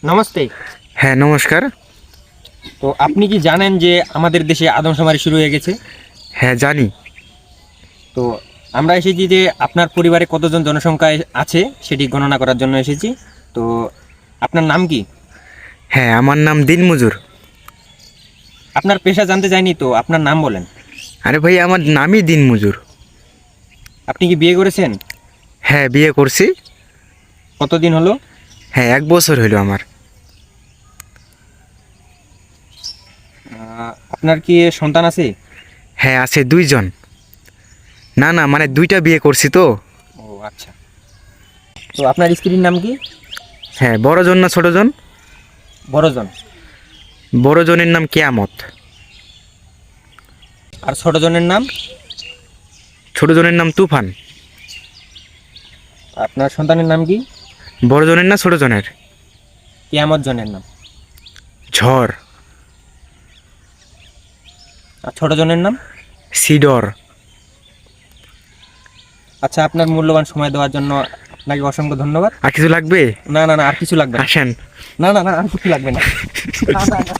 নমস্তে। হ্যাঁ নমস্কার। তো আপনি কি জানেন যে আমাদের দেশে আদমশুমারি শুরু হয়ে গেছে? হ্যাঁ জানি। তো আমরা এসেছি যে আপনার পরিবারে কতজন জনসংখ্যা আছে সেটি গণনা করার জন্য এসেছি। তো আপনার নাম কি? হ্যাঁ আমার নাম দিনমজুর। আপনার পেশা জানতে চাইনি, তো আপনার নাম বলেন। আরে ভাই আমার নামই দিনমজুর। আপনি কি বিয়ে করেছেন? হ্যাঁ বিয়ে করছি। কতদিন হলো? হ্যাঁ 1 বছর হলো আমার। আপনার কি সন্তান আছে? হ্যাঁ আছে 2 জন। না না মানে 2টা বিয়ে করছি তো। ও আচ্ছা। তো আপনার স্ত্রীর নাম কি? হ্যাঁ বড়জন না ছোটজন? বড়জন। বড়জনের নাম কেয়ামত। আর ছোটজনের নাম? ছোটজনের নাম তুফান। আপনার সন্তানের নাম কি? বড়জনের না ছোটজনের? কিয়ামত জনের নাম। ঝড়। আর ছোটজনের নাম? সিডর। আচ্ছা, আপনার মূল্যবান সময় দেওয়ার জন্য আপনাকে অসংখ্য ধন্যবাদ। আর কিছু লাগবে? না না না, আর কিছু লাগবে না। আসেন। না না না, আর কিছু লাগবে না। না, না, না।